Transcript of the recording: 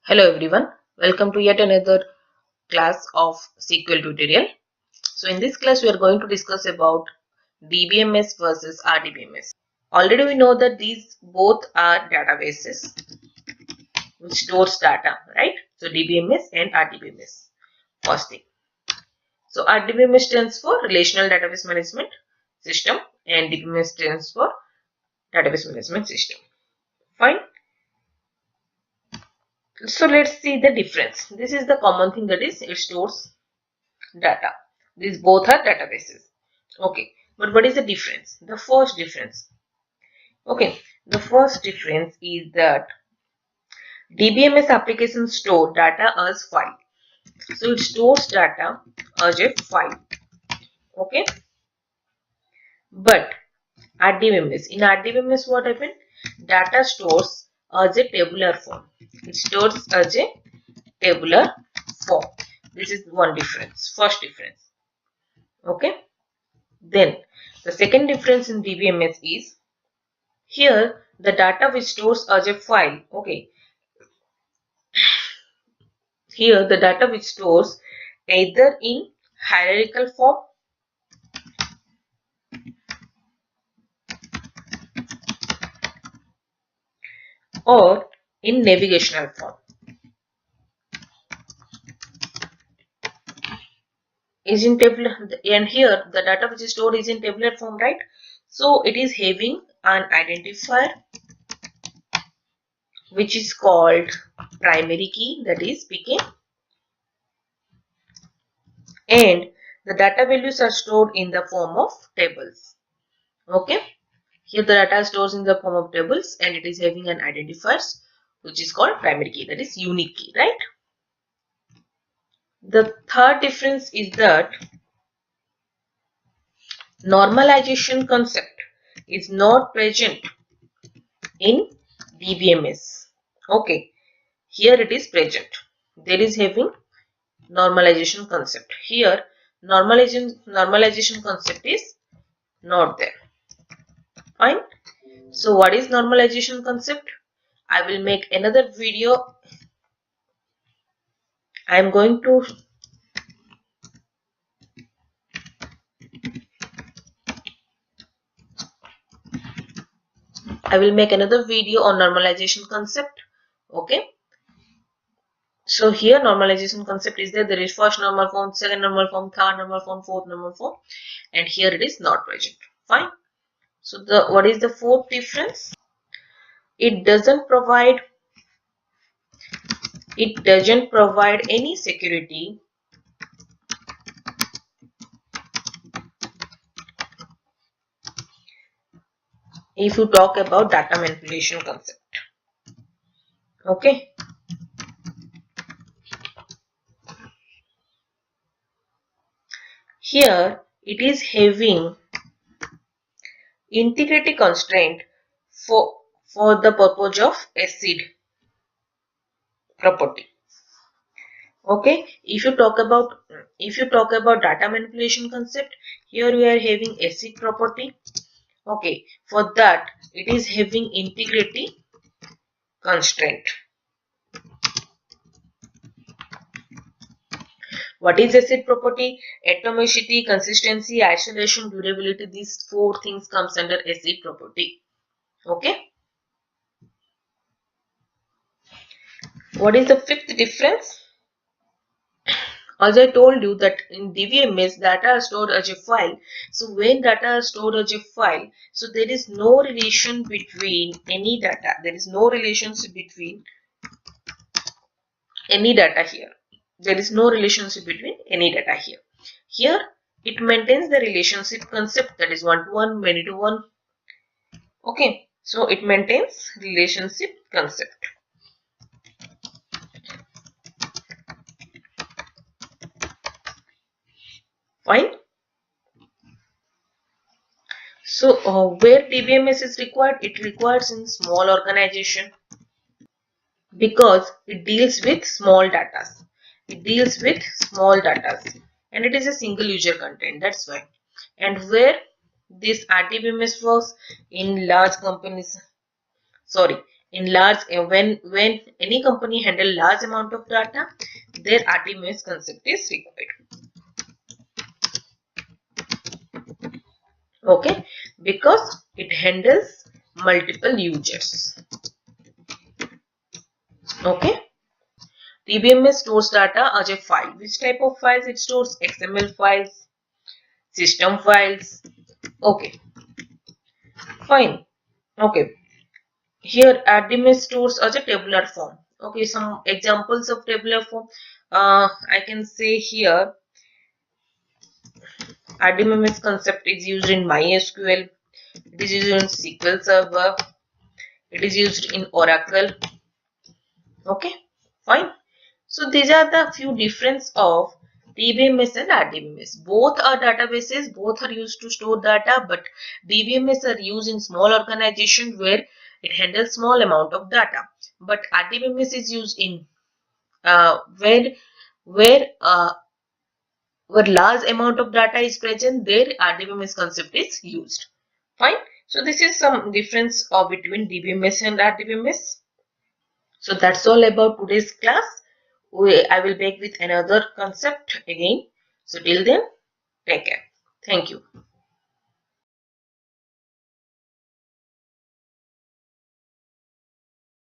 Hello everyone, welcome to yet another class of SQL tutorial. So in this class we are going to discuss about DBMS versus RDBMS. Already we know that these both are databases which stores data, right? So DBMS and RDBMS. First thing. So RDBMS stands for Relational Database Management System and DBMS stands for Database Management System. Fine. So let's see the difference. This is the common thing, that is it stores data. These both are databases. Okay, but what is the difference? The first difference. Okay, the first difference is that DBMS applications store data as file. So it stores data as a file. Okay, but RDBMS, in RDBMS what happened? Data stores as a tabular form. It stores as a tabular form. This is one difference, first difference. Okay, then the second difference in DBMS is here the data which stores as a file. Okay, here the data which stores either in hierarchical form or in navigational form. Is in tabular, and here the data which is stored is in tabular form, right? So it is having an identifier which is called primary key, that is PK, and the data values are stored in the form of tables. Okay, here the data stores in the form of tables and it is having an identifier which is called primary key, that is unique key, right? The third difference is that normalization concept is not present in DBMS. Okay, here it is present. There is having normalization concept. Here normalization concept is not there. Fine. So what is normalization concept? I will make another video. I am going to make another video on normalization concept. Okay. So here normalization concept is there. There is first normal form, second normal form, third normal form, fourth normal form, and here it is not present. Fine. So what is the fourth difference? It doesn't provide any security if you talk about data manipulation concept. Okay. Here it is having integrity constraint for the purpose of ACID property. Okay, if you talk about data manipulation concept, here we are having ACID property. Okay, for that it is having integrity constraint. What is ACID property? Atomicity, consistency, isolation, durability. These four things comes under ACID property. Okay. What is the fifth difference? As I told you that in DBMS data are stored as a file. So when data are stored as a file, so there is no relation between any data. There is no relationship between any data here. There is no relationship between any data here. Here it maintains the relationship concept, that is one to one, many to one. Okay, so it maintains relationship concept. Fine. So where DBMS is required? It requires in small organization because it deals with small data. It deals with small data and it is a single user content. That's why. And where this RDBMS works in large companies, In large, when any company handle large amount of data, their RDBMS concept is required. Okay, because it handles multiple users. Okay, DBMS stores data as a file. Which type of files it stores? XML files, system files. Okay, fine. Okay, here RDBMS stores as a tabular form. Okay, some examples of tabular form. I can say here RDBMS concept is used in MySQL. It is used in SQL Server. It is used in Oracle. Okay, fine. So these are the few difference of DBMS and RDBMS. Both are databases, both are used to store data, but DBMS are used in small organization where it handles small amount of data. But RDBMS is used in where where large amount of data is present, there RDBMS concept is used. Fine. So this is some difference between DBMS and RDBMS. So that's all about today's class. I will back with another concept again. So till then, take care. Thank you.